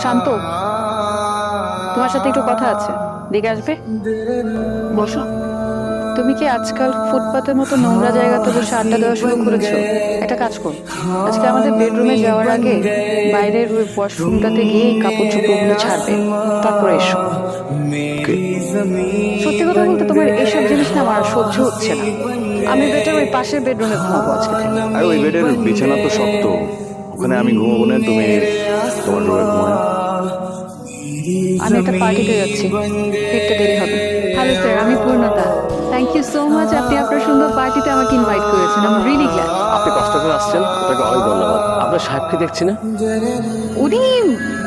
শান্ত, তোমার সাথে একটু কথা আছে, দেখে আসবে? বসো। তুমি কি আজকাল ফুটপাতের মতো নোংরা জায়গাতে বসে আড্ডা দেওয়া শুরু করেছো? একটা কাজ করো, আজকে আমাদের বেডরুমে যাওয়ার আগে বাইরের ওই ওয়াশরুমটাতে গিয়ে এই কাপড় চোপড়গুলো ছাড়বে, তারপরে এসো। সত্যি কথা বলতে তোমার এইসব জিনিস না আমার আর সহ্য হচ্ছে না। আমি বেটার ওই পাশের বেডরুমে ঘুমাবো আজকে থেকে। আর ওই বেডের বিছানা তো শক্ত, ওখানে আমি ঘুমাবো না, তুমি তোমার রুমে ঘুমায়। আমি একটা পার্টিতে যাচ্ছি, ফিরতে দেরি হবে। হ্যালো স্যার, আমি পূর্ণতা। থ্যাংক ইউ সো মাচ, আপনি আপনার সুন্দর পার্টিতে আমাকে ইনভাইট করেছেন। I am really glad. আপনি কষ্ট করে আসছেন, আপনাকে অনেক ধন্যবাদ। আপনার সাহেবকে দেখছি না? উনি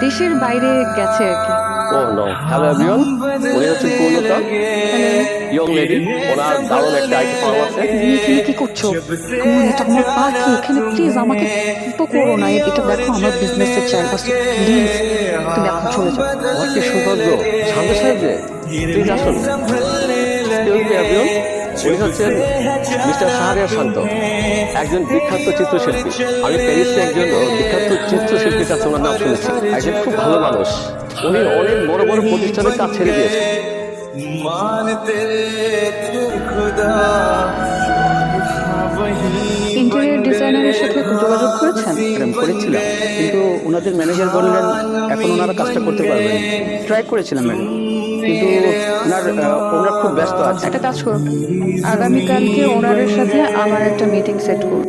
দেশের বাইরে গেছে আর কি। ও নো। হ্যালো এভরিওয়ান, উনি হচ্ছেন পূর্ণতা, ইয়ং লেডি। ওনার দারুণ একটা আইটি ফার্ম আছে। তুমি এখানে কি করছো? এটা আমার পার্টি, এখানে প্লিজ আমাকে তো করো না। এটা দেখো আমার বিজনেসের জায়গা, প্লিজ তুমি এখন চলে যাও। আমার কি সৌভাগ্য, শান্ত সাহেব যে, প্লিজ আসুন। এভরিওয়ান, উনি হচ্ছেন মিস্টার শাহরিয়ার শান্ত, একজন বিখ্যাত চিত্রশিল্পী। আমি প্যারিসে একজন বিখ্যাত চিত্রশিল্পীর কাছে ওনার নাম শুনেছি। একজন খুব ভালো মানুষ। উনি অনেক বড় বড় প্রতিষ্ঠানের কাজ ছেড়ে দিয়েছেন। ইন্টেরিয়র ডিজাইনারের সাথে যোগাযোগ করেছেন? করেছিলাম, কিন্তু ওনাদের ম্যানেজার বললেন এখন ওনারা কাজটা করতে পারবেন। ট্রাই করেছিলাম ম্যাডাম, কিন্তু ওনারা খুব ব্যস্ত আছে। একটা কাজ করুন, আগামীকালকে ওনারের সাথে আমার একটা মিটিং সেট করুন।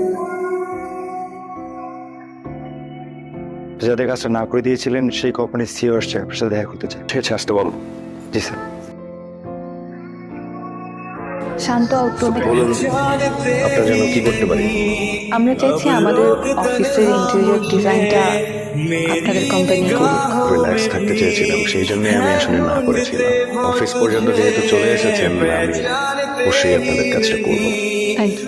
যাদের কাজটা না করে দিয়েছিলেন সেই কোম্পানির সিইও আসছে, আপনার সাথে দেখা করতে চাই। ঠিক আছে, আসতে বলো। জি স্যার। শান্ত বলুন, আপনার জন্য কি করতে পারি? আমরা চাইছি আমাদের অফিসের ইন্টেরিয়র ডিজাইনটা আপনাদের কোম্পানি করুক। রিল্যাক্স থাকতে চেয়েছিলাম, সেই জন্যই আমি আসলে না করেছিলাম। অফিস পর্যন্ত যেহেতু চলে এসেছেন, আমি অবশ্যই আপনাদের কাজটা করবো। Thank you.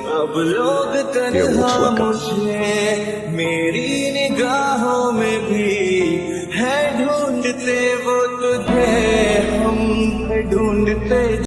You're most welcome. मेरी निगाहों में भी